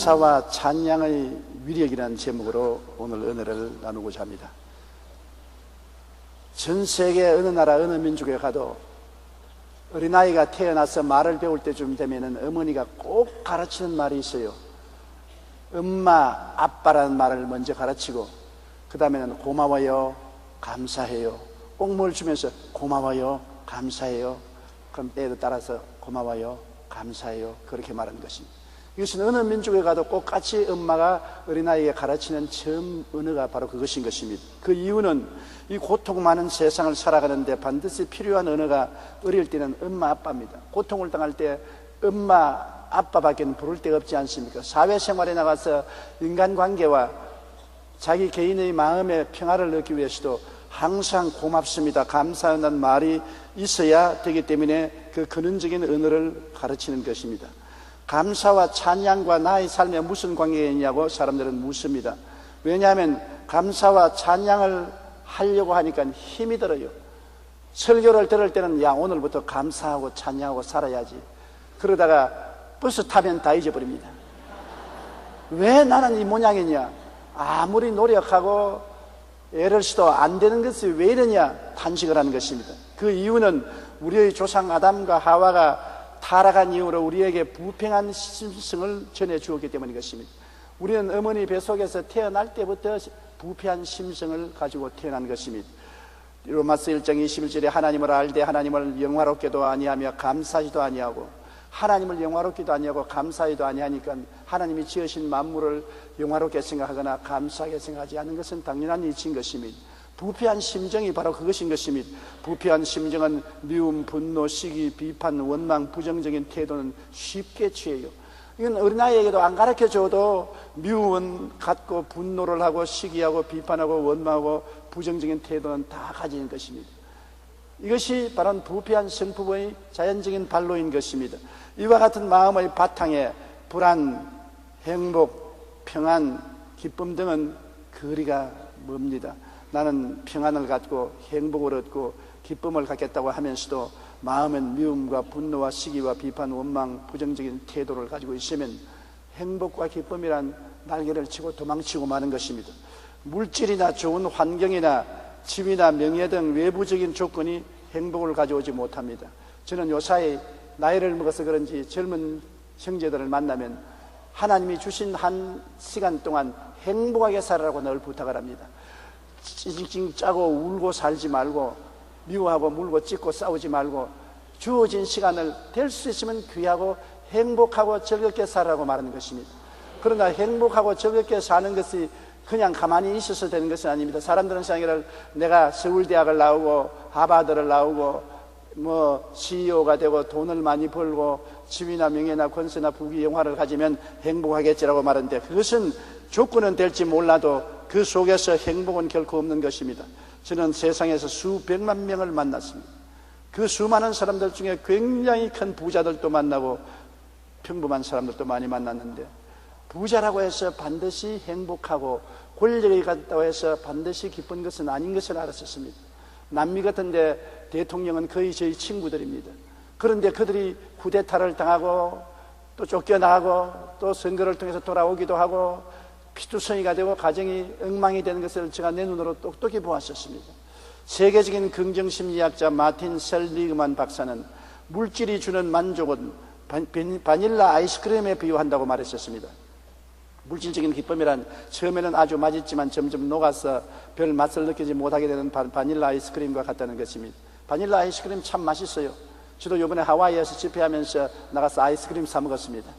감사와 찬양의 위력이라는 제목으로 오늘 은혜를 나누고자 합니다. 전 세계 어느 나라 어느 민족에 가도 어린아이가 태어나서 말을 배울 때쯤 되면 어머니가 꼭 가르치는 말이 있어요. 엄마, 아빠라는 말을 먼저 가르치고 그 다음에는 고마워요, 감사해요. 꼭 뭘 주면서 고마워요, 감사해요. 그럼 때에 따라서 고마워요, 감사해요. 그렇게 말하는 것입니다. 이것은 어느 민족에 가도 꼭 같이 엄마가 어린아이에게 가르치는 처음 언어가 바로 그것인 것입니다. 그 이유는 이 고통 많은 세상을 살아가는데 반드시 필요한 언어가 어릴 때는 엄마, 아빠입니다. 고통을 당할 때 엄마, 아빠밖에는 부를 데가 없지 않습니까? 사회생활에 나가서 인간관계와 자기 개인의 마음의 평화를 얻기 위해서도 항상 고맙습니다, 감사하는 말이 있어야 되기 때문에 그 근원적인 언어를 가르치는 것입니다. 감사와 찬양과 나의 삶에 무슨 관계가 있냐고 사람들은 묻습니다. 왜냐하면 감사와 찬양을 하려고 하니까 힘이 들어요. 설교를 들을 때는 야, 오늘부터 감사하고 찬양하고 살아야지. 그러다가 버스 타면 다 잊어버립니다. 왜 나는 이 모양이냐? 아무리 노력하고 애를 써도 안 되는 것이 왜 이러냐? 탄식을 하는 것입니다. 그 이유는 우리의 조상 아담과 하와가 타락한 이후로 우리에게 부평한 심성을 전해주었기 때문인 것입니다. 우리는 어머니 뱃속에서 태어날 때부터 부패한 심성을 가지고 태어난 것입니다. 로마서 1장 21절에 하나님을 알되 하나님을 영화롭게도 아니하며 감사하지도 아니하고, 하나님을 영화롭게도 아니하고 감사하지도 아니하니까 하나님이 지으신 만물을 영화롭게 생각하거나 감사하게 생각하지 않는 것은 당연한 이치인 것입니다. 부패한 심정이 바로 그것인 것입니다. 부패한 심정은 미움, 분노, 시기, 비판, 원망, 부정적인 태도는 쉽게 취해요. 이건 어린아이에게도 안 가르쳐줘도 미움은 갖고 분노를 하고 시기하고 비판하고 원망하고 부정적인 태도는 다 가지는 것입니다. 이것이 바로 부패한 성품의 자연적인 발로인 것입니다. 이와 같은 마음의 바탕에 불안, 행복, 평안, 기쁨 등은 거리가 멉니다. 나는 평안을 갖고 행복을 얻고 기쁨을 갖겠다고 하면서도 마음은 미움과 분노와 시기와 비판, 원망, 부정적인 태도를 가지고 있으면 행복과 기쁨이란 날개를 치고 도망치고 마는 것입니다. 물질이나 좋은 환경이나 집이나 명예 등 외부적인 조건이 행복을 가져오지 못합니다. 저는 요사이 나이를 먹어서 그런지 젊은 형제들을 만나면 하나님이 주신 한 시간 동안 행복하게 살아라고 늘 부탁을 합니다. 찡찡 짜고 울고 살지 말고, 미워하고 물고 찢고 싸우지 말고, 주어진 시간을 될 수 있으면 귀하고 행복하고 즐겁게 살아라고 말하는 것입니다. 그러나 행복하고 즐겁게 사는 것이 그냥 가만히 있어서 되는 것은 아닙니다. 사람들은 생각을 내가 서울대학을 나오고 하버드를 나오고 CEO가 되고 돈을 많이 벌고 집이나 명예나 권세나 부귀 영화를 가지면 행복하겠지라고 말하는데, 그것은 조건은 될지 몰라도 그 속에서 행복은 결코 없는 것입니다. 저는 세상에서 수백만 명을 만났습니다. 그 수많은 사람들 중에 굉장히 큰 부자들도 만나고 평범한 사람들도 많이 만났는데, 부자라고 해서 반드시 행복하고 권력이 갔다고 해서 반드시 기쁜 것은 아닌 것을 알았었습니다. 남미 같은데 대통령은 거의 저희 친구들입니다. 그런데 그들이 쿠데타를 당하고 또 쫓겨나고 또 선거를 통해서 돌아오기도 하고 피투성이가 되고 가정이 엉망이 되는 것을 제가 내 눈으로 똑똑히 보았었습니다. 세계적인 긍정심리학자 마틴 셀리그만 박사는 물질이 주는 만족은 바닐라 아이스크림에 비유한다고 말했었습니다. 물질적인 기쁨이란 처음에는 아주 맛있지만 점점 녹아서 별 맛을 느끼지 못하게 되는 바닐라 아이스크림과 같다는 것입니다. 바닐라 아이스크림 참 맛있어요. 저도 이번에 하와이에서 집회하면서 나가서 아이스크림 사 먹었습니다.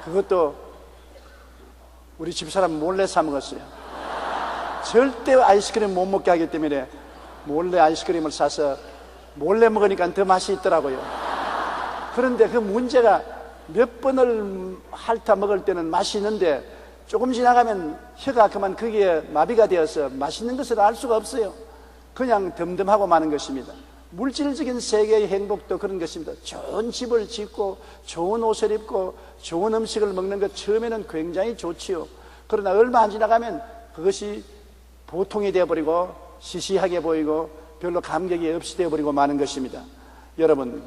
그것도 우리 집사람 몰래 사 먹었어요. 절대 아이스크림 못 먹게 하기 때문에 몰래 아이스크림을 사서 몰래 먹으니까 더 맛이 있더라고요. 그런데 그 문제가 몇 번을 핥아 먹을 때는 맛이 있는데 조금 지나가면 혀가 그만 거기에 마비가 되어서 맛있는 것을 알 수가 없어요. 그냥 덤덤하고 마는 것입니다. 물질적인 세계의 행복도 그런 것입니다. 좋은 집을 짓고 좋은 옷을 입고 좋은 음식을 먹는 것 처음에는 굉장히 좋지요. 그러나 얼마 안 지나가면 그것이 보통이 되어버리고 시시하게 보이고 별로 감격이 없이 되어버리고 마는 것입니다. 여러분,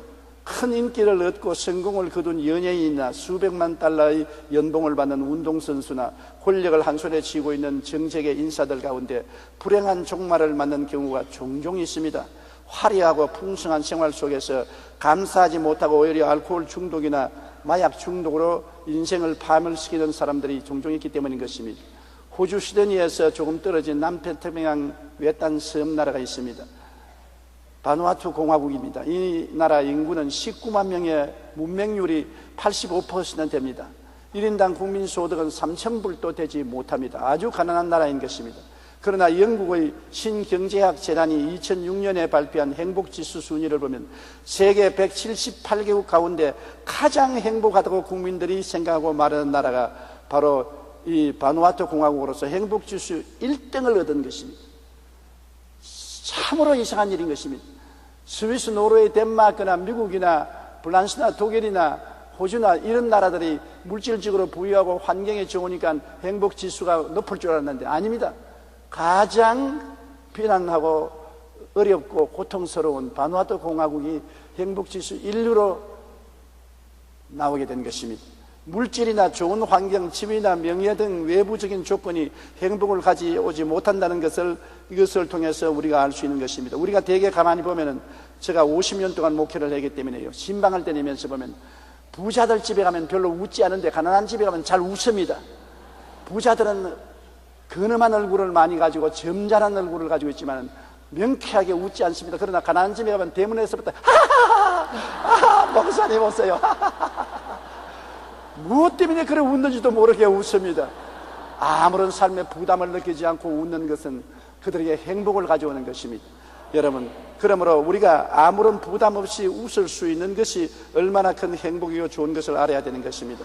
큰 인기를 얻고 성공을 거둔 연예인이나 수백만 달러의 연봉을 받는 운동선수나 권력을 한 손에 쥐고 있는 정책의 인사들 가운데 불행한 종말을 맞는 경우가 종종 있습니다. 화려하고 풍성한 생활 속에서 감사하지 못하고 오히려 알코올 중독이나 마약 중독으로 인생을 파멸시키는 사람들이 종종 있기 때문인 것입니다. 호주 시드니에서 조금 떨어진 남태평양 외딴 섬나라가 있습니다. 바누아투 공화국입니다. 이 나라 인구는 19만 명의 문맹률이 85%나 됩니다. 1인당 국민소득은 3,000불도 되지 못합니다. 아주 가난한 나라인 것입니다. 그러나 영국의 신경제학 재단이 2006년에 발표한 행복지수 순위를 보면 세계 178개국 가운데 가장 행복하다고 국민들이 생각하고 말하는 나라가 바로 이 바누아투 공화국으로서 행복지수 1등을 얻은 것입니다. 참으로 이상한 일인 것입니다. 스위스, 노르웨이, 덴마크나 미국이나 프랑스나 독일이나 호주나 이런 나라들이 물질적으로 부유하고 환경이 좋으니까 행복지수가 높을 줄 알았는데 아닙니다. 가장 비난하고 어렵고 고통스러운 바누아투 공화국이 행복지수 1위로 나오게 된 것입니다. 물질이나 좋은 환경, 지위나 명예 등 외부적인 조건이 행복을 가져오지 못한다는 것을 이것을 통해서 우리가 알 수 있는 것입니다. 우리가 대개 가만히 보면은 제가 50년 동안 목회를 하기 때문에요. 신방을 다니면서 보면 부자들 집에 가면 별로 웃지 않은데 가난한 집에 가면 잘 웃습니다. 부자들은 근엄한 얼굴을 많이 가지고 점잖은 얼굴을 가지고 있지만 명쾌하게 웃지 않습니다. 그러나 가난한 집에 가면 대문에서부터 하하하하 목사님 오세요. 무엇 때문에 그래 웃는지도 모르게 웃습니다. 아무런 삶의 부담을 느끼지 않고 웃는 것은 그들에게 행복을 가져오는 것입니다. 여러분, 그러므로 우리가 아무런 부담 없이 웃을 수 있는 것이 얼마나 큰 행복이고 좋은 것을 알아야 되는 것입니다.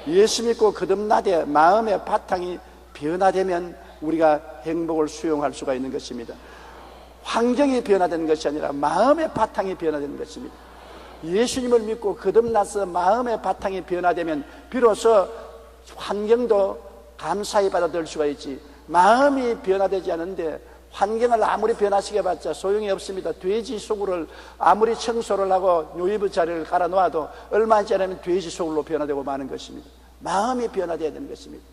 예수 믿고 거듭나되 마음의 바탕이 변화되면 우리가 행복을 수용할 수가 있는 것입니다. 환경이 변화되는 것이 아니라 마음의 바탕이 변화되는 것입니다. 예수님을 믿고 거듭나서 마음의 바탕이 변화되면 비로소 환경도 감사히 받아들일 수가 있지, 마음이 변화되지 않은데 환경을 아무리 변화시켜봤자 소용이 없습니다. 돼지 소굴을 아무리 청소를 하고 요이브 자리를 깔아 놓아도 얼마 지나면 돼지 소굴로 변화되고 마는 것입니다. 마음이 변화되어야 되는 것입니다.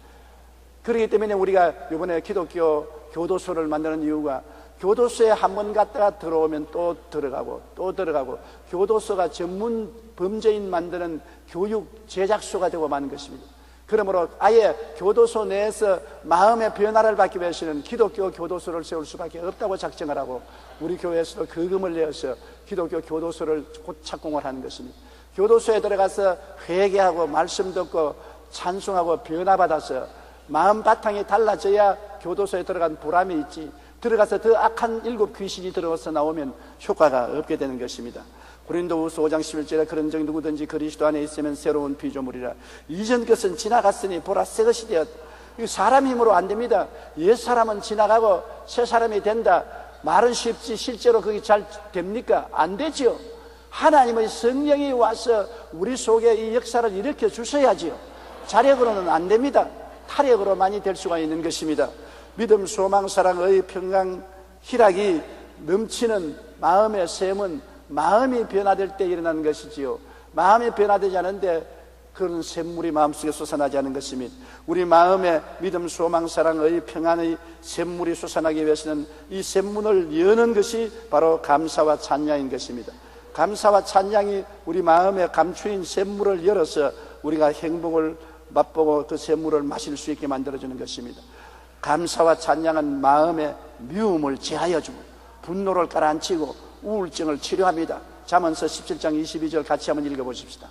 그렇기 때문에 우리가 이번에 기독교 교도소를 만드는 이유가 교도소에 한 번 갔다가 들어오면 또 들어가고 또 들어가고 교도소가 전문 범죄인 만드는 교육 제작소가 되고 마는 것입니다. 그러므로 아예 교도소 내에서 마음의 변화를 받기 위해서는 기독교 교도소를 세울 수밖에 없다고 작정을 하고 우리 교회에서도 거금을 내어서 기독교 교도소를 곧 착공을 하는 것입니다. 교도소에 들어가서 회개하고 말씀 듣고 찬송하고 변화받아서 마음 바탕이 달라져야 교도소에 들어간 보람이 있지, 들어가서 더 악한 7 귀신이 들어와서 나오면 효과가 없게 되는 것입니다. 고린도후서 5장 11절에 그런 적 누구든지 그리스도 안에 있으면 새로운 피조물이라. 이전 것은 지나갔으니 보라 새 것이 되었다. 사람 힘으로 안 됩니다. 옛 사람은 지나가고 새 사람이 된다. 말은 쉽지 실제로 그게 잘 됩니까? 안 되지요. 하나님의 성령이 와서 우리 속에 이 역사를 일으켜 주셔야지요. 자력으로는 안 됩니다. 타력으로 많이 될 수가 있는 것입니다. 믿음, 소망, 사랑의 평강, 희락이 넘치는 마음의 샘은 마음이 변화될 때 일어나는 것이지요. 마음이 변화되지 않은데 그런 샘물이 마음속에 솟아나지 않은 것입니다. 우리 마음에 믿음, 소망, 사랑의 평안의 샘물이 솟아나기 위해서는 이 샘문을 여는 것이 바로 감사와 찬양인 것입니다. 감사와 찬양이 우리 마음에 감추인 샘물을 열어서 우리가 행복을 맛보고 그 샘물을 마실 수 있게 만들어주는 것입니다. 감사와 찬양은 마음의 미움을 제하여주고 분노를 가라앉히고 우울증을 치료합니다. 잠언서 17장 22절 같이 한번 읽어보십시다.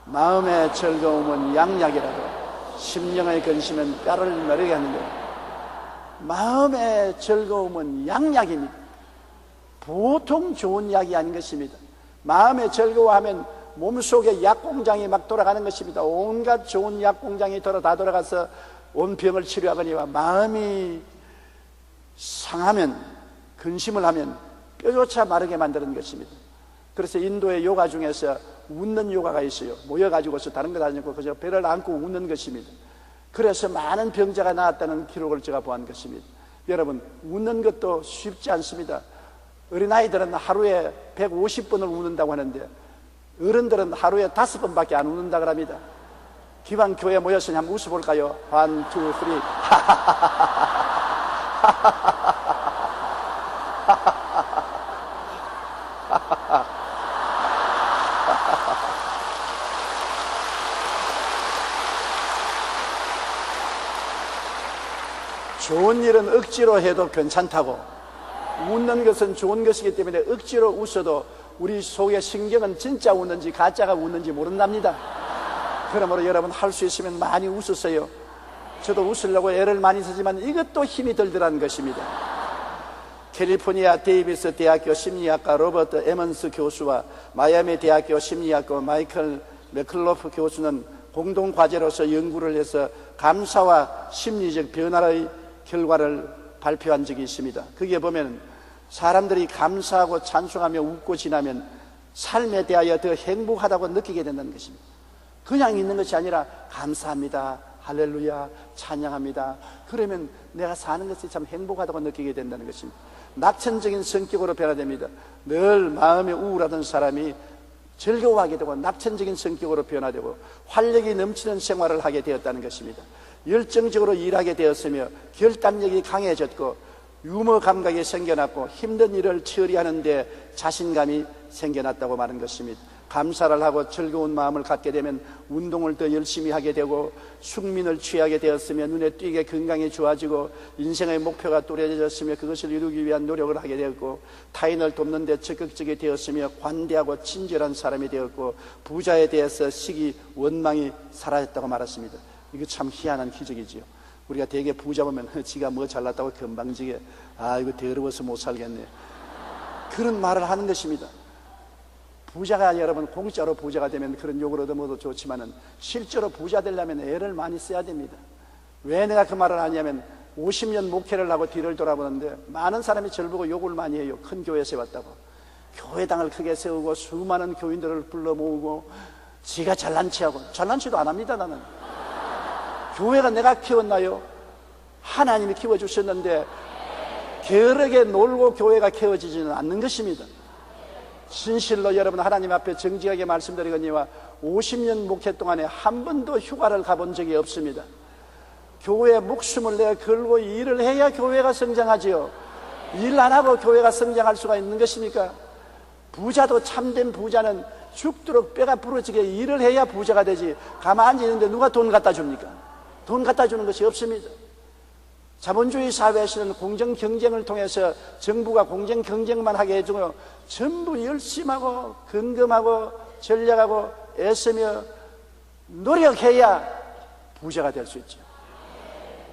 마음의 즐거움은 양약이라도 심령의 근심은 뼈를 마르게 하는 거예요. 마음의 즐거움은 양약입니다. 보통 좋은 약이 아닌 것입니다. 마음의 즐거워하면 몸속에 약공장이 막 돌아가는 것입니다. 온갖 좋은 약공장이 다 돌아가서 온 병을 치료하거니와 마음이 상하면, 근심을 하면 뼈조차 마르게 만드는 것입니다. 그래서 인도의 요가 중에서 웃는 요가가 있어요. 모여가지고서 다른 것 아니고 그저 배를 안고 웃는 것입니다. 그래서 많은 병자가 나았다는 기록을 제가 보한 것입니다. 여러분, 웃는 것도 쉽지 않습니다. 어린아이들은 하루에 150번을 웃는다고 하는데 어른들은 하루에 5번밖에 안 웃는다 그럽니다. 기왕 교회 모였으니 한번 웃어볼까요? 1, 2, 3. 좋은 일은 억지로 해도 괜찮다고, 웃는 것은 좋은 것이기 때문에 억지로 웃어도 우리 속의 신경은 진짜 웃는지 가짜가 웃는지 모른답니다. 그러므로 여러분 할 수 있으면 많이 웃으세요. 저도 웃으려고 애를 많이 쓰지만 이것도 힘이 들더라는 것입니다. 캘리포니아 데이비스 대학교 심리학과 로버트 에먼스 교수와 마이애미 대학교 심리학과 마이클 맥클로프 교수는 공동 과제로서 연구를 해서 감사와 심리적 변화의 결과를 발표한 적이 있습니다. 거기에 보면 사람들이 감사하고 찬송하며 웃고 지나면 삶에 대하여 더 행복하다고 느끼게 된다는 것입니다. 그냥 있는 것이 아니라 감사합니다, 할렐루야, 찬양합니다. 그러면 내가 사는 것이 참 행복하다고 느끼게 된다는 것입니다. 낙천적인 성격으로 변화됩니다. 늘 마음이 우울하던 사람이 즐거워하게 되고 낙천적인 성격으로 변화되고 활력이 넘치는 생활을 하게 되었다는 것입니다. 열정적으로 일하게 되었으며 결단력이 강해졌고 유머 감각이 생겨났고 힘든 일을 처리하는 데 자신감이 생겨났다고 말한 것입니다. 감사를 하고 즐거운 마음을 갖게 되면 운동을 더 열심히 하게 되고 숙민을 취하게 되었으며 눈에 띄게 건강이 좋아지고 인생의 목표가 뚜렷해졌으며 그것을 이루기 위한 노력을 하게 되었고 타인을 돕는 데 적극적이 되었으며 관대하고 친절한 사람이 되었고 부자에 대해서 시기 원망이 사라졌다고 말했습니다. 이거 참 희한한 기적이지요. 우리가 되게 부자 보면 지가 뭐 잘났다고 건방지게 이거 더러워서 못 살겠네, 그런 말을 하는 것입니다. 부자가 여러분 공짜로 부자가 되면 그런 욕을 얻어먹어도 좋지만은 실제로 부자 되려면 애를 많이 써야 됩니다. 왜 내가 그 말을 하냐면 50년 목회를 하고 뒤를 돌아보는데 많은 사람이 저를 보고 욕을 많이 해요. 큰 교회 세웠다고, 교회당을 크게 세우고 수많은 교인들을 불러 모으고 지가 잘난 체하고. 잘난 체도 안 합니다. 나는 교회가 내가 키웠나요? 하나님이 키워주셨는데 게으르게 놀고 교회가 키워지지는 않는 것입니다. 진실로 여러분 하나님 앞에 정직하게 말씀드리거니와 50년 목회 동안에 한 번도 휴가를 가본 적이 없습니다. 교회에 목숨을 내어 걸고 일을 해야 교회가 성장하지요. 일 안 하고 교회가 성장할 수가 있는 것입니까? 부자도 참된 부자는 죽도록 뼈가 부러지게 일을 해야 부자가 되지, 가만히 있는데 누가 돈 갖다 줍니까? 돈 갖다 주는 것이 없습니다. 자본주의 사회에서는 공정 경쟁을 통해서 정부가 공정 경쟁만 하게 해주고 전부 열심하고 근검하고 전략하고 애쓰며 노력해야 부자가 될 수 있죠.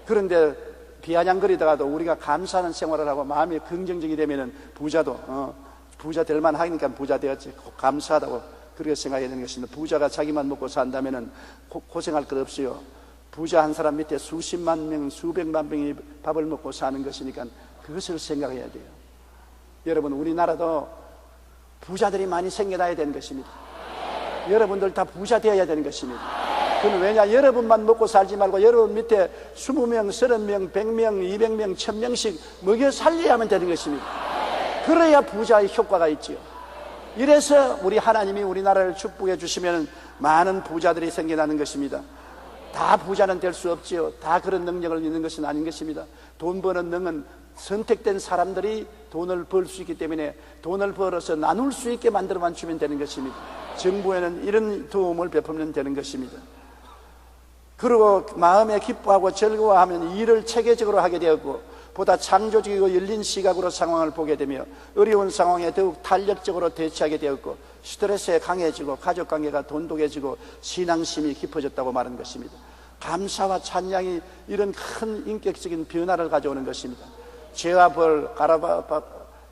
그런데 비아냥거리다가도 우리가 감사하는 생활을 하고 마음이 긍정적이 되면은 부자도 부자 될 만하니까 부자 되었지, 감사하다고 그렇게 생각해야 되는 것입니다. 부자가 자기만 먹고 산다면은 고생할 것 없어요. 부자 한 사람 밑에 수십만 명, 수백만 명이 밥을 먹고 사는 것이니까 그것을 생각해야 돼요. 여러분 우리나라도 부자들이 많이 생겨나야 되는 것입니다. 여러분들 다 부자 되어야 되는 것입니다. 그건 왜냐, 여러분만 먹고 살지 말고 여러분 밑에 20명, 30명, 100명, 200명, 1000명씩 먹여 살려야 하면 되는 것입니다. 그래야 부자의 효과가 있지요. 이래서 우리 하나님이 우리나라를 축복해 주시면 많은 부자들이 생겨나는 것입니다. 다 부자는 될 수 없지요. 다 그런 능력을 있는 것은 아닌 것입니다. 돈 버는 능은 선택된 사람들이 돈을 벌 수 있기 때문에 돈을 벌어서 나눌 수 있게 만들어만 주면 되는 것입니다. 정부에는 이런 도움을 베풀면 되는 것입니다. 그리고 마음에 기뻐하고 즐거워하면 일을 체계적으로 하게 되었고 보다 창조적이고 열린 시각으로 상황을 보게 되며 어려운 상황에 더욱 탄력적으로 대처하게 되었고 스트레스에 강해지고 가족관계가 돈독해지고 신앙심이 깊어졌다고 말한 것입니다. 감사와 찬양이 이런 큰 인격적인 변화를 가져오는 것입니다. 죄와 벌,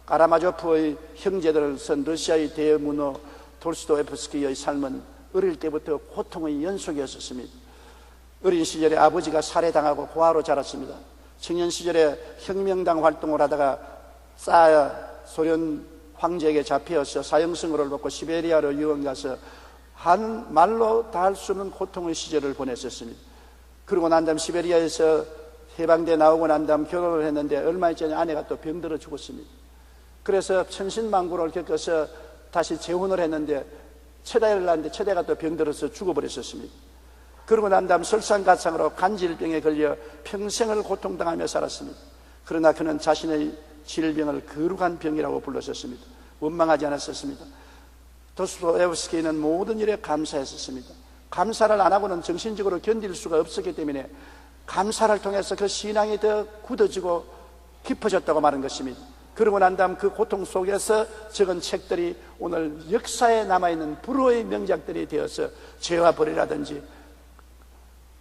가라마조프의 형제들을 쓴 러시아의 대문호 돌스토에프스키의 삶은 어릴 때부터 고통의 연속이었습니다. 어린 시절에 아버지가 살해당하고 고아로 자랐습니다. 청년 시절에 혁명당 활동을 하다가 싸야 소련 황제에게 잡혀서 사형선고를 받고 시베리아로 유학 가서 한 말로 다 할 수 없는 고통의 시절을 보냈었습니다. 그러고 난 다음 시베리아에서 해방돼 나오고 난 다음 결혼을 했는데 얼마 있지 않아 아내가 또 병들어 죽었습니다. 그래서 천신만고를 겪어서 다시 재혼을 했는데 최다를 낳았는데 최다가 또 병들어서 죽어버렸었습니다. 그러고 난 다음 설상가상으로 간질병에 걸려 평생을 고통당하며 살았습니다. 그러나 그는 자신의 질병을 거룩한 병이라고 불렀었습니다. 원망하지 않았었습니다. 도스토옙스키는 모든 일에 감사했었습니다. 감사를 안 하고는 정신적으로 견딜 수가 없었기 때문에 감사를 통해서 그 신앙이 더 굳어지고 깊어졌다고 말한 것입니다. 그러고 난 다음 그 고통 속에서 적은 책들이 오늘 역사에 남아있는 불후의 명작들이 되어서 죄와 벌이라든지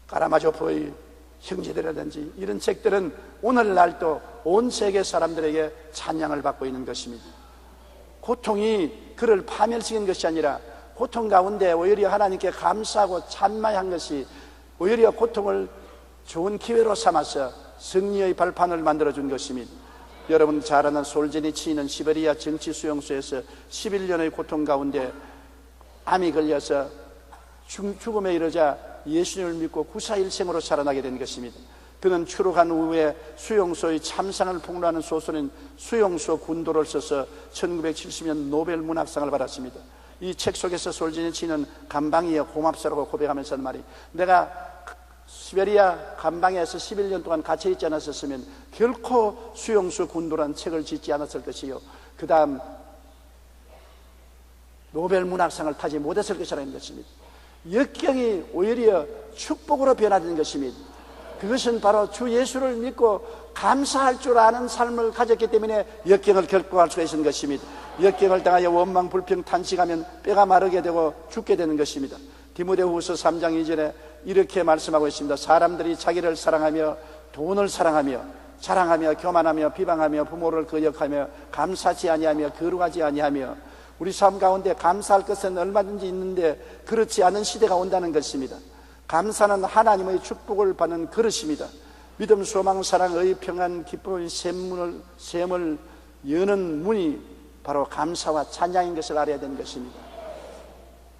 카라마조프의 형제들이라든지 이런 책들은 오늘날도 온 세계 사람들에게 찬양을 받고 있는 것입니다. 고통이 그를 파멸시킨 것이 아니라 고통 가운데 오히려 하나님께 감사하고 찬양한 것이 오히려 고통을 좋은 기회로 삼아서 승리의 발판을 만들어준 것입니다. 여러분 잘 아는 솔제니치는 시베리아 정치 수용소에서 11년의 고통 가운데 암이 걸려서 죽음에 이르자 예수님을 믿고 구사일생으로 살아나게 된 것입니다. 그는 추록한 후에 수용소의 참상을 폭로하는 소설인 수용소 군도를 써서 1970년 노벨 문학상을 받았습니다. 이 책 속에서 솔제니치는 감방이여 고맙소라고 고백하면서 하는 말이, 내가 시베리아 감방에서 11년 동안 갇혀있지 않았었으면 결코 수용소 군도란 책을 짓지 않았을 것이요, 그 다음 노벨 문학상을 타지 못했을 것이라는 것입니다. 역경이 오히려 축복으로 변화된 것입니다. 그것은 바로 주 예수를 믿고 감사할 줄 아는 삶을 가졌기 때문에 역경을 극복할 수가 있는 것입니다. 역경을 당하여 원망, 불평, 탄식하면 뼈가 마르게 되고 죽게 되는 것입니다. 디모데후서 3장 2절에 이렇게 말씀하고 있습니다. 사람들이 자기를 사랑하며 돈을 사랑하며 자랑하며 교만하며 비방하며 부모를 거역하며 감사치 아니하며 거룩하지 아니하며, 우리 삶 가운데 감사할 것은 얼마든지 있는데 그렇지 않은 시대가 온다는 것입니다. 감사는 하나님의 축복을 받는 그릇입니다. 믿음, 소망, 사랑, 의, 평안, 기쁨의 샘을 여는 문이 바로 감사와 찬양인 것을 알아야 되는 것입니다.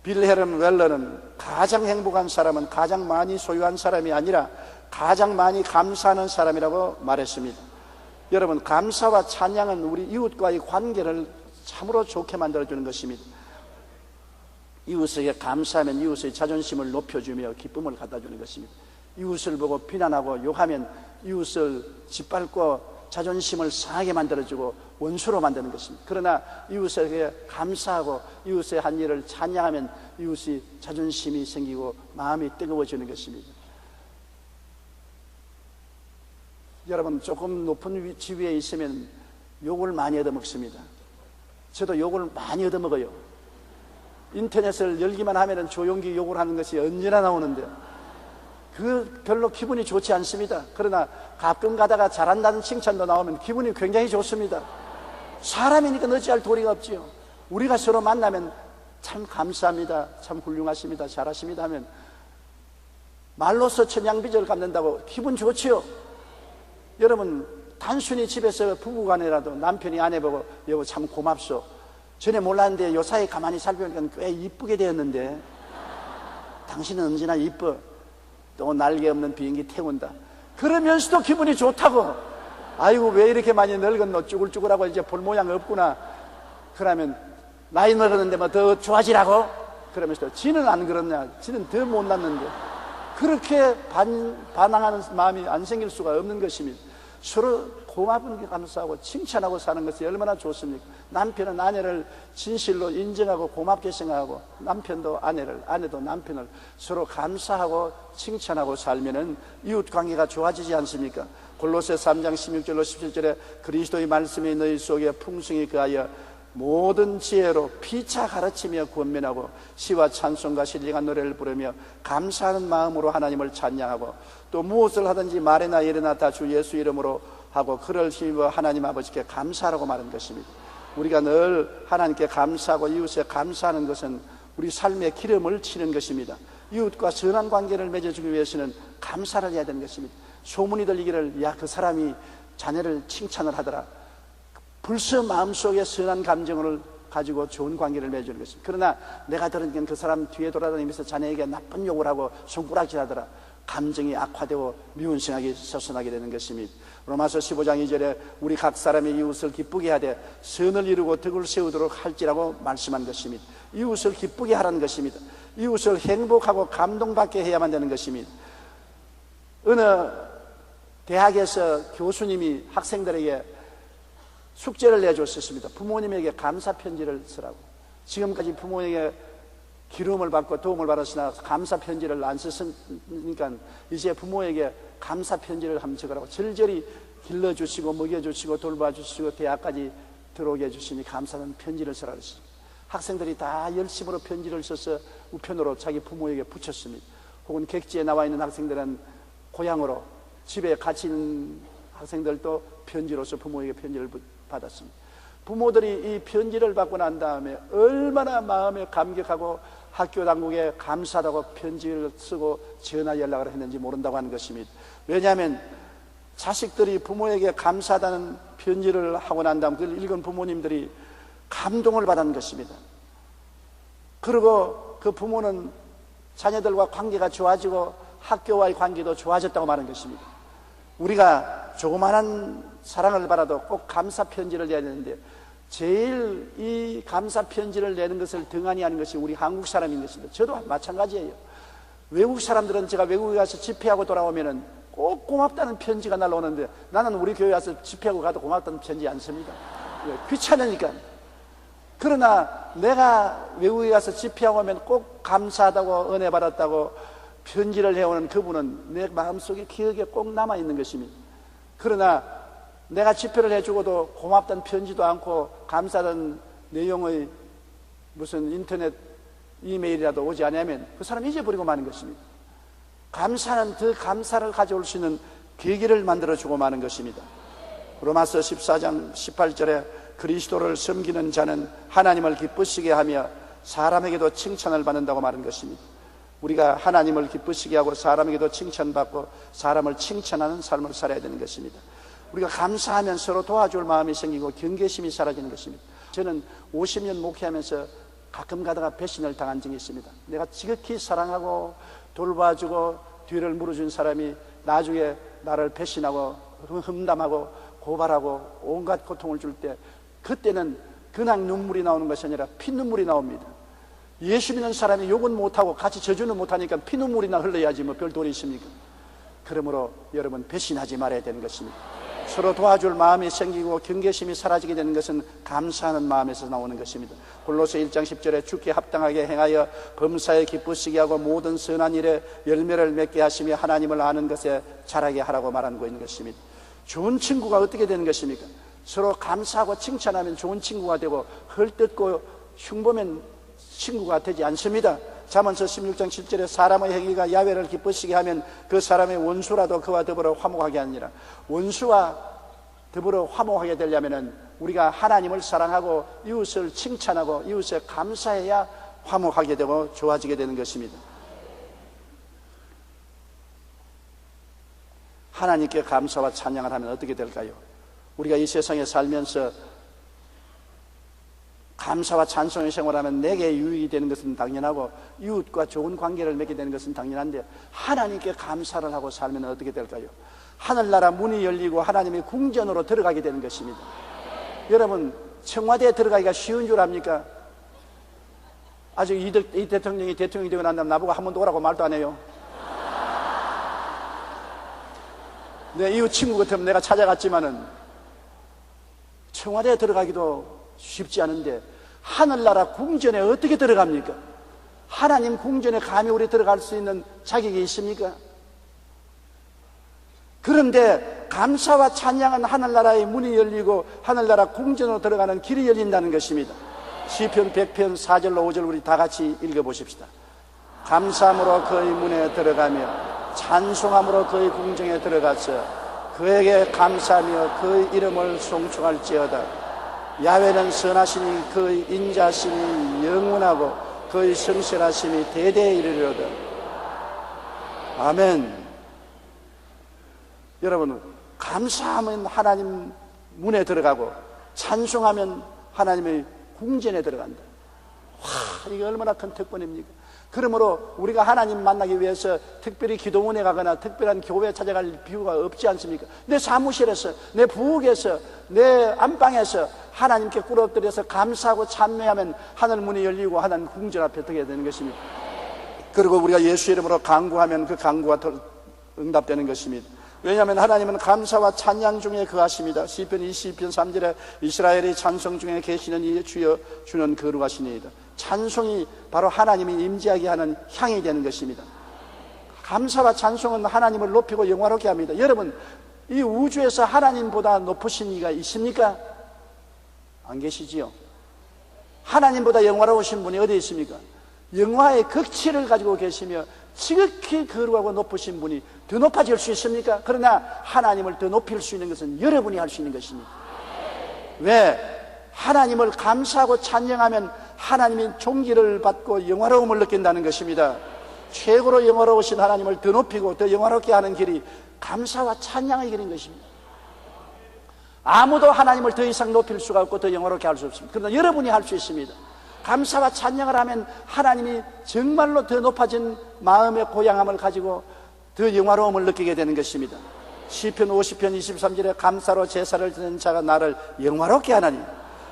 빌헬름 웰러는 가장 행복한 사람은 가장 많이 소유한 사람이 아니라 가장 많이 감사하는 사람이라고 말했습니다. 여러분, 감사와 찬양은 우리 이웃과의 관계를 참으로 좋게 만들어주는 것입니다. 이웃에게 감사하면 이웃의 자존심을 높여주며 기쁨을 갖다주는 것입니다. 이웃을 보고 비난하고 욕하면 이웃을 짓밟고 자존심을 상하게 만들어주고 원수로 만드는 것입니다. 그러나 이웃에게 감사하고 이웃의 한 일을 찬양하면 이웃이 자존심이 생기고 마음이 뜨거워지는 것입니다. 여러분, 조금 높은 지위에 있으면 욕을 많이 얻어먹습니다. 저도 욕을 많이 얻어먹어요. 인터넷을 열기만 하면 조용기 욕을 하는 것이 언제나 나오는데 그 별로 기분이 좋지 않습니다. 그러나 가끔 가다가 잘한다는 칭찬도 나오면 기분이 굉장히 좋습니다. 사람이니까 어찌할 도리가 없지요. 우리가 서로 만나면 참 감사합니다, 참 훌륭하십니다, 잘하십니다 하면 말로서 천냥빚을 갚는다고 기분 좋지요. 여러분, 단순히 집에서 부부간에라도 남편이 아내 보고 여보 참 고맙소, 전에 몰랐는데 요사이 가만히 살펴보니까 꽤 이쁘게 되었는데 당신은 언제나 이뻐, 또 날개 없는 비행기 태운다, 그러면서도 기분이 좋다고. 아이고 왜 이렇게 많이 늙었노, 쭈글쭈글하고 이제 볼 모양 없구나. 그러면 나이 먹었는데 뭐 더 좋아지라고? 그러면서 지는 안 그렇냐, 지는 더 못났는데. 그렇게 반항하는 마음이 안 생길 수가 없는 것입니다. 서로 고마운 게 감사하고 칭찬하고 사는 것이 얼마나 좋습니까? 남편은 아내를 진실로 인정하고 고맙게 생각하고 남편도 아내를, 아내도 남편을 서로 감사하고 칭찬하고 살면은 이웃 관계가 좋아지지 않습니까? 골로새 3장 16절로 17절에 그리스도의 말씀이 너희 속에 풍성히 그하여 모든 지혜로 피차 가르치며 권면하고 시와 찬송과 신령한 노래를 부르며 감사하는 마음으로 하나님을 찬양하고 또 무엇을 하든지 말이나 일이나 다 주 예수 이름으로 하고 그를 힘입어 하나님 아버지께 감사하라고 말한 것입니다. 우리가 늘 하나님께 감사하고 이웃에 감사하는 것은 우리 삶의 기름을 치는 것입니다. 이웃과 선한 관계를 맺어주기 위해서는 감사를 해야 되는 것입니다. 소문이 들리기를 야 그 사람이 자네를 칭찬을 하더라, 벌써 마음속에 선한 감정을 가지고 좋은 관계를 맺어주는 것입니다. 그러나 내가 들은 그 사람 뒤에 돌아다니면서 자네에게 나쁜 욕을 하고 손가락질 하더라, 감정이 악화되고 미운 생각이 솟아나게 되는 것입니다. 로마서 15장 2절에 우리 각 사람의 이웃을 기쁘게 하되 선을 이루고 덕을 세우도록 할지라고 말씀한 것입니다. 이웃을 기쁘게 하라는 것입니다. 이웃을 행복하고 감동받게 해야만 되는 것입니다. 어느 대학에서 교수님이 학생들에게 숙제를 내줬었습니다. 부모님에게 감사 편지를 쓰라고. 지금까지 부모에게 기름을 받고 도움을 받았으나 감사 편지를 안 썼으니까 이제 부모에게 감사 편지를 한번 적으라고. 절절히 길러주시고 먹여주시고 돌봐주시고 대학까지 들어오게 해주시니 감사하는 편지를 쓰라고 했습니다. 학생들이 다 열심으로 편지를 써서 우편으로 자기 부모에게 붙였습니다. 혹은 객지에 나와 있는 학생들은 고향으로 집에 같이 있는 학생들도 편지로서 부모에게 편지를 받았습니다. 부모들이 이 편지를 받고 난 다음에 얼마나 마음에 감격하고 학교 당국에 감사하다고 편지를 쓰고 전화 연락을 했는지 모른다고 하는 것입니다. 왜냐하면 자식들이 부모에게 감사하다는 편지를 하고 난 다음 그걸 읽은 부모님들이 감동을 받은 것입니다. 그리고 그 부모는 자녀들과 관계가 좋아지고 학교와의 관계도 좋아졌다고 말하는 것입니다. 우리가 조그마한 사랑을 받아도 꼭 감사 편지를 내야 되는데 제일 이 감사 편지를 내는 것을 등한히 하는 것이 우리 한국 사람인 것입니다. 저도 마찬가지예요. 외국 사람들은 제가 외국에 가서 집회하고 돌아오면은 꼭 고맙다는 편지가 날라오는데 나는 우리 교회 와서 집회하고 가도 고맙다는 편지 안 씁니다. 귀찮으니까. 그러나 내가 외국에 가서 집회하고 오면 꼭 감사하다고 은혜 받았다고 편지를 해오는 그분은 내 마음속에 기억에 꼭 남아있는 것입니다. 그러나 내가 집회를 해주고도 고맙다는 편지도 않고 감사하는 내용의 무슨 인터넷 이메일이라도 오지 않으면 그 사람이 잊어버리고 마는 것입니다. 감사는 더 감사를 가져올 수 있는 계기를 만들어주고 마는 것입니다. 로마서 14장 18절에 그리스도를 섬기는 자는 하나님을 기쁘시게 하며 사람에게도 칭찬을 받는다고 말한 것입니다. 우리가 하나님을 기쁘시게 하고 사람에게도 칭찬받고 사람을 칭찬하는 삶을 살아야 되는 것입니다. 우리가 감사하면 서로 도와줄 마음이 생기고 경계심이 사라지는 것입니다. 저는 50년 목회하면서 가끔 가다가 배신을 당한 적이 있습니다. 내가 지극히 사랑하고 돌봐주고 뒤를 물어준 사람이 나중에 나를 배신하고 험담하고 고발하고 온갖 고통을 줄 때 그때는 그냥 눈물이 나오는 것이 아니라 피눈물이 나옵니다. 예수 믿는 사람이 욕은 못하고 같이 저주는 못하니까 피눈물이나 흘러야지 뭐 별 도리 있습니까? 그러므로 여러분 배신하지 말아야 되는 것입니다. 서로 도와줄 마음이 생기고 경계심이 사라지게 되는 것은 감사하는 마음에서 나오는 것입니다. 골로새 1장 10절에 주께 합당하게 행하여 범사에 기쁘시게 하고 모든 선한 일에 열매를 맺게 하시며 하나님을 아는 것에 자라게 하라고 말하고 있는 것입니다. 좋은 친구가 어떻게 되는 것입니까? 서로 감사하고 칭찬하면 좋은 친구가 되고 헐뜯고 흉보면 친구가 되지 않습니다. 잠언서 16장 7절에 사람의 행위가 야훼를 기쁘시게 하면 그 사람의 원수라도 그와 더불어 화목하게 하니라. 원수와 더불어 화목하게 되려면 우리가 하나님을 사랑하고 이웃을 칭찬하고 이웃에 감사해야 화목하게 되고 좋아지게 되는 것입니다. 하나님께 감사와 찬양을 하면 어떻게 될까요? 우리가 이 세상에 살면서 감사와 찬송의 생활하면 내게 유익이 되는 것은 당연하고 이웃과 좋은 관계를 맺게 되는 것은 당연한데 하나님께 감사를 하고 살면 어떻게 될까요? 하늘나라 문이 열리고 하나님의 궁전으로 들어가게 되는 것입니다. 여러분 청와대에 들어가기가 쉬운 줄 압니까? 아직 이 대통령이 되고 난 다음 나보고 한 번도 오라고 말도 안 해요. 내 이웃 친구 같으면 내가 찾아갔지만은 청와대에 들어가기도 쉽지 않은데 하늘나라 궁전에 어떻게 들어갑니까? 하나님 궁전에 감히 우리 들어갈 수 있는 자격이 있습니까? 그런데 감사와 찬양은 하늘나라의 문이 열리고 하늘나라 궁전으로 들어가는 길이 열린다는 것입니다. 시편 100편 4절로 5절 우리 다 같이 읽어보십시다. 감사함으로 그의 문에 들어가며 찬송함으로 그의 궁정에 들어가서 그에게 감사하며 그의 이름을 송축할지어다. 야훼는 선하시니 그의 인자심이 영원하고 그의 성실하심이 대대에 이르리로다. 아멘. 여러분 감사하면 하나님 문에 들어가고 찬송하면 하나님의 궁전에 들어간다. 와, 이게 얼마나 큰 특권입니까? 그러므로 우리가 하나님 만나기 위해서 특별히 기도원에 가거나 특별한 교회에 찾아갈 비유가 없지 않습니까? 내 사무실에서, 내 부엌에서, 내 안방에서 하나님께 꿇어뜨려서 감사하고 찬미하면 하늘 문이 열리고 하나님 궁전 앞에 서게 되는 것입니다. 그리고 우리가 예수 이름으로 간구하면 그 간구가 응답되는 것입니다. 왜냐하면 하나님은 감사와 찬양 중에 거하십니다. 시편 22편 3절에 이스라엘의 찬송 중에 계시는 이 주여 주는 거룩하시니이다. 찬송이 바로 하나님이 임재하게 하는 향이 되는 것입니다. 감사와 찬송은 하나님을 높이고 영화롭게 합니다. 여러분, 이 우주에서 하나님보다 높으신 이가 있습니까? 안 계시지요? 하나님보다 영화로우신 분이 어디 있습니까? 영화의 극치를 가지고 계시며 지극히 거룩하고 높으신 분이 더 높아질 수 있습니까? 그러나 하나님을 더 높일 수 있는 것은 여러분이 할 수 있는 것입니다. 왜? 하나님을 감사하고 찬양하면 하나님이 존귀를 받고 영화로움을 느낀다는 것입니다. 최고로 영화로우신 하나님을 더 높이고 더 영화롭게 하는 길이 감사와 찬양의 길인 것입니다. 아무도 하나님을 더 이상 높일 수가 없고 더 영화롭게 할 수 없습니다. 그러나 여러분이 할 수 있습니다. 감사와 찬양을 하면 하나님이 정말로 더 높아진 마음의 고향함을 가지고 더 영화로움을 느끼게 되는 것입니다. 시편 50편 23절에 감사로 제사를 드리는 자가 나를 영화롭게 하나니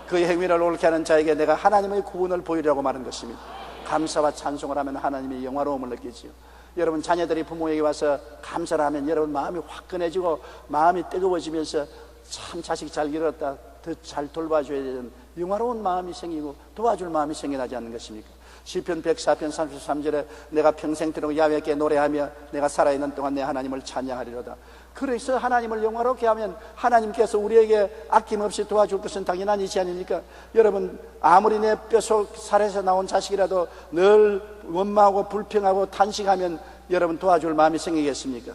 그의 행위를 옳게 하는 자에게 내가 하나님의 구원을 보이려고 말한 것입니다. 감사와 찬송을 하면 하나님이 영화로움을 느끼지요. 여러분, 자녀들이 부모에게 와서 감사를 하면 여러분 마음이 화끈해지고 마음이 뜨거워지면서 참 자식 잘 기르었다, 더 잘 돌봐줘야 되는 영화로운 마음이 생기고 도와줄 마음이 생겨나지 않는 것입니까? 시편 104편 33절에 내가 평생토록 야훼께 노래하며 내가 살아있는 동안 내 하나님을 찬양하리로다. 그래서 하나님을 영화롭게 하면 하나님께서 우리에게 아낌없이 도와줄 것은 당연한 일이 아닙니까? 여러분, 아무리 내 뼛속 살에서 나온 자식이라도 늘 원망하고 불평하고 탄식하면 여러분 도와줄 마음이 생기겠습니까?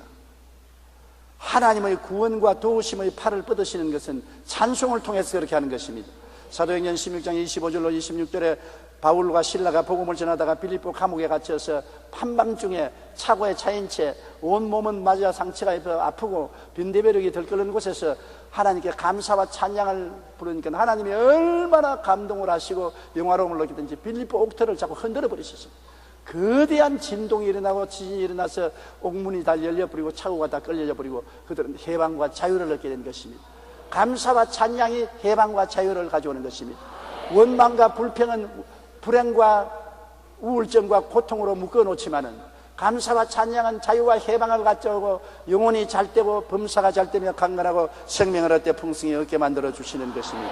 하나님의 구원과 도우심의 팔을 뻗으시는 것은 찬송을 통해서 그렇게 하는 것입니다. 사도행전 16장 25절로 26절에 바울과 실라가 복음을 전하다가 빌립보 감옥에 갇혀서 판밤중에 차고에 차인 채 온몸은 맞아 상처가 입어 아프고 빈대벼룩이 들끓는 곳에서 하나님께 감사와 찬양을 부르니까 하나님이 얼마나 감동을 하시고 영화로움을 느끼든지 빌립보 옥터를 자꾸 흔들어 버리셨어요. 거대한 진동이 일어나고 지진이 일어나서 옥문이 다 열려버리고 차고가 다 끌려버리고 그들은 해방과 자유를 얻게 된 것입니다. 감사와 찬양이 해방과 자유를 가져오는 것입니다. 원망과 불평은 불행과 우울증과 고통으로 묶어놓지만은 감사와 찬양은 자유와 해방을 가져오고 영혼이 잘되고 범사가 잘되며 강건하고 생명을 얻되 풍성히 얻게 만들어 주시는 것입니다.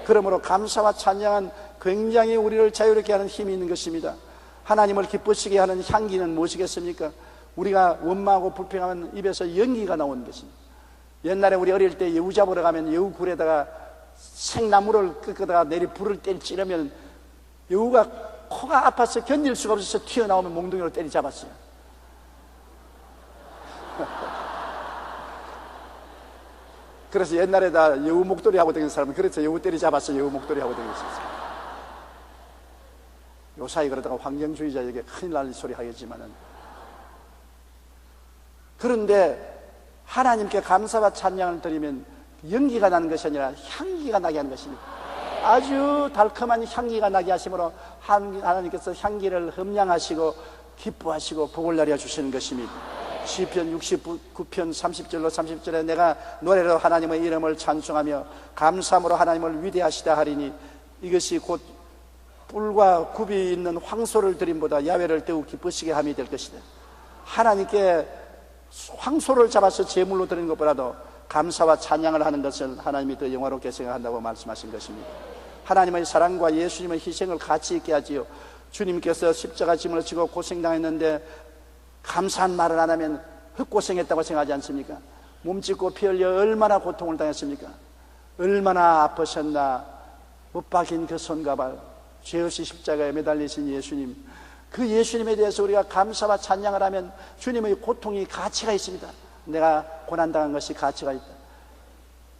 그러므로 감사와 찬양은 굉장히 우리를 자유롭게 하는 힘이 있는 것입니다. 하나님을 기쁘시게 하는 향기는 무엇이겠습니까? 우리가 원망하고 불평하면 입에서 연기가 나오는 것입니다. 옛날에 우리 어릴 때 여우 잡으러 가면 여우 굴에다가 생나무를 끄다가 내리 불을 찌르면 여우가 코가 아파서 견딜 수가 없어서 튀어나오면 몽둥이로 때리 잡았어요. 그래서 옛날에 다 여우 목도리 하고 다니는 사람은 그래서 여우 때리 잡았어 여우 목도리 하고 다녔었어요. 요사이 그러다가 환경주의자에게 큰일 날 소리 하겠지만은, 그런데 하나님께 감사와 찬양을 드리면 연기가 나는 것이 아니라 향기가 나게 하는 것입니다. 아주 달콤한 향기가 나게 하심으로 하나님께서 향기를 흠량하시고 기뻐하시고 복을 내려 주시는 것입니다. 시편 69편 30절로 30절에 내가 노래로 하나님의 이름을 찬송하며 감사함으로 하나님을 위대하시다 하리니 이것이 곧 뿔과 굽이 있는 황소를 드림보다 야훼를 더욱 기쁘시게 함이 될 것이다. 하나님께 황소를 잡아서 제물로 드리는 것보다도 감사와 찬양을 하는 것을 하나님이 더 영화롭게 생각한다고 말씀하신 것입니다. 하나님의 사랑과 예수님의 희생을 가치 있게 하지요. 주님께서 십자가 짐을 지고 고생당했는데 감사한 말을 안 하면 흑고생했다고 생각하지 않습니까? 몸짓고 피 흘려 얼마나 고통을 당했습니까? 얼마나 아프셨나. 못 박인 그 손과 발, 죄 없이 십자가에 매달리신 예수님, 그 예수님에 대해서 우리가 감사와 찬양을 하면 주님의 고통이 가치가 있습니다. 내가 고난당한 것이 가치가 있다.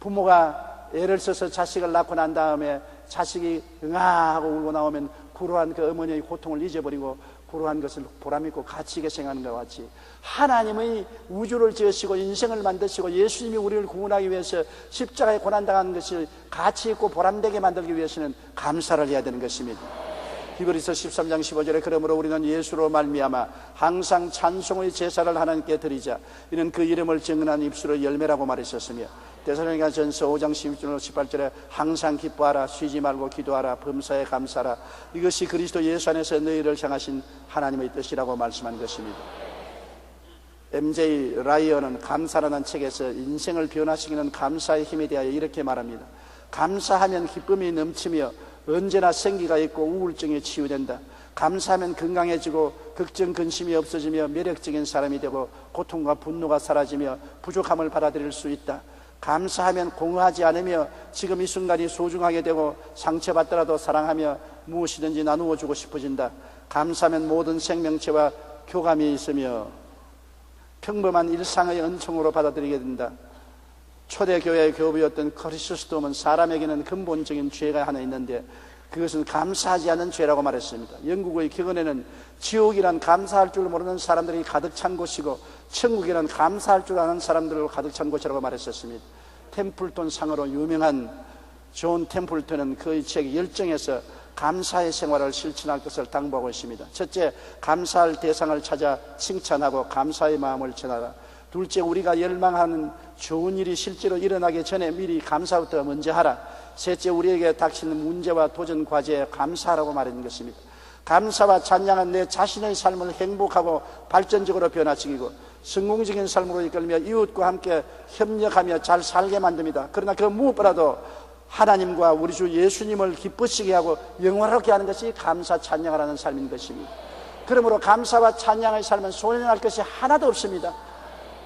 부모가 애를 써서 자식을 낳고 난 다음에 자식이 응아하고 울고 나오면 불우한 그 어머니의 고통을 잊어버리고 불우한 것을 보람있고 가치 있게 생각하는 것과 같이 하나님의 우주를 지으시고 인생을 만드시고 예수님이 우리를 구원하기 위해서 십자가에 고난당하는 것을 가치 있고 보람되게 만들기 위해서는 감사를 해야 되는 것입니다. 히브리서 13장 15절에 그러므로 우리는 예수로 말미암아 항상 찬송의 제사를 하나님께 드리자. 이는 그 이름을 증언한 입술의 열매라고 말했었으며, 데살로니가 전서 5장 16절 18절에 항상 기뻐하라, 쉬지 말고 기도하라, 범사에 감사하라. 이것이 그리스도 예수 안에서 너희를 향하신 하나님의 뜻이라고 말씀한 것입니다. MJ 라이언은 감사라는 책에서 인생을 변화시키는 감사의 힘에 대하여 이렇게 말합니다. 감사하면 기쁨이 넘치며 언제나 생기가 있고 우울증이 치유된다. 감사하면 건강해지고 걱정 근심이 없어지며 매력적인 사람이 되고 고통과 분노가 사라지며 부족함을 받아들일 수 있다. 감사하면 공허하지 않으며 지금 이 순간이 소중하게 되고 상처받더라도 사랑하며 무엇이든지 나누어 주고 싶어진다. 감사하면 모든 생명체와 교감이 있으며 평범한 일상의 은총으로 받아들이게 된다. 초대교회의 교부였던 크리스토스톰은 사람에게는 근본적인 죄가 하나 있는데 그것은 감사하지 않는 죄라고 말했습니다. 영국의 격언에는 지옥이란 감사할 줄 모르는 사람들이 가득 찬 곳이고 천국이란 감사할 줄 아는 사람들로 가득 찬 곳이라고 말했었습니다. 템플턴 상으로 유명한 존 템플턴은 그의 책 열정에서 감사의 생활을 실천할 것을 당부하고 있습니다. 첫째, 감사할 대상을 찾아 칭찬하고 감사의 마음을 전하라. 둘째, 우리가 열망하는 좋은 일이 실제로 일어나기 전에 미리 감사부터 먼저 하라. 셋째, 우리에게 닥치는 문제와 도전 과제에 감사하라고 말하는 것입니다. 감사와 찬양은 내 자신의 삶을 행복하고 발전적으로 변화시키고 성공적인 삶으로 이끌며 이웃과 함께 협력하며 잘 살게 만듭니다. 그러나 그 무엇보다도 하나님과 우리 주 예수님을 기쁘시게 하고 영원하게 하는 것이 감사 찬양을 하는 삶인 것입니다. 그러므로 감사와 찬양의 삶은 소멸할 것이 하나도 없습니다.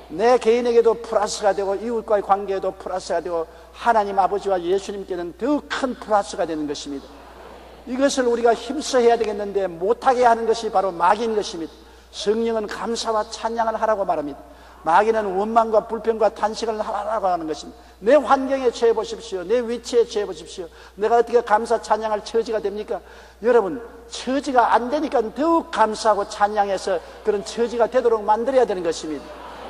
내 개인에게도 플러스가 되고 이웃과의 관계에도 플러스가 되고 하나님 아버지와 예수님께는 더 큰 플러스가 되는 것입니다. 이것을 우리가 힘써 해야 되겠는데 못하게 하는 것이 바로 마귀인 것입니다. 성령은 감사와 찬양을 하라고 말합니다. 마귀는 원망과 불평과 탄식을 하라고 하는 것입니다. 내 환경에 처해 보십시오. 내 위치에 처해 보십시오. 내가 어떻게 감사 찬양할 처지가 됩니까? 여러분, 처지가 안 되니까 더욱 감사하고 찬양해서 그런 처지가 되도록 만들어야 되는 것입니다.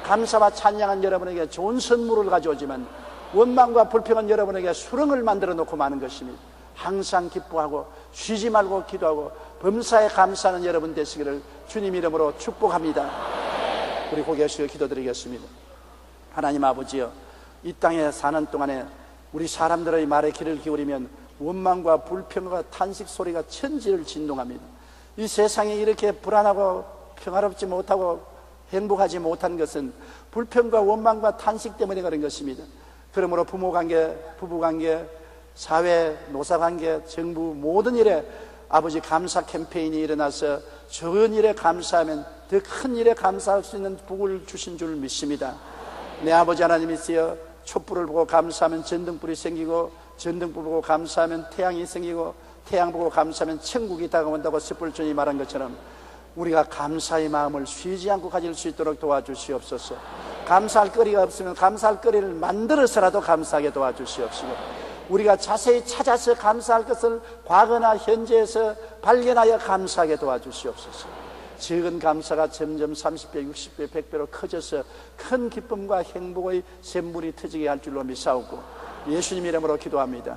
감사와 찬양은 여러분에게 좋은 선물을 가져오지만 원망과 불평은 여러분에게 수렁을 만들어 놓고 마는 것입니다. 항상 기뻐하고 쉬지 말고 기도하고 범사에 감사하는 여러분 되시기를 주님 이름으로 축복합니다. 우리 고개 숙여 기도드리겠습니다. 하나님 아버지여, 이 땅에 사는 동안에 우리 사람들의 말에 귀를 기울이면 원망과 불평과 탄식 소리가 천지를 진동합니다. 이 세상이 이렇게 불안하고 평화롭지 못하고 행복하지 못한 것은 불평과 원망과 탄식 때문에 그런 것입니다. 그러므로 부모관계, 부부관계, 사회, 노사관계, 정부 모든 일에 아버지 감사 캠페인이 일어나서 적은 일에 감사하면 더 큰 일에 감사할 수 있는 복을 주신 줄 믿습니다. 내 아버지 하나님이시여, 촛불을 보고 감사하면 전등불이 생기고 전등불 보고 감사하면 태양이 생기고 태양 보고 감사하면 천국이 다가온다고 숯불주님이 말한 것처럼 우리가 감사의 마음을 쉬지 않고 가질 수 있도록 도와주시옵소서. 감사할 거리가 없으면 감사할 거리를 만들어서라도 감사하게 도와주시옵시고, 우리가 자세히 찾아서 감사할 것을 과거나 현재에서 발견하여 감사하게 도와주시옵소서. 적은 감사가 점점 30배, 60배, 100배로 커져서 큰 기쁨과 행복의 샘물이 터지게 할 줄로 믿사오고 예수님 이름으로 기도합니다.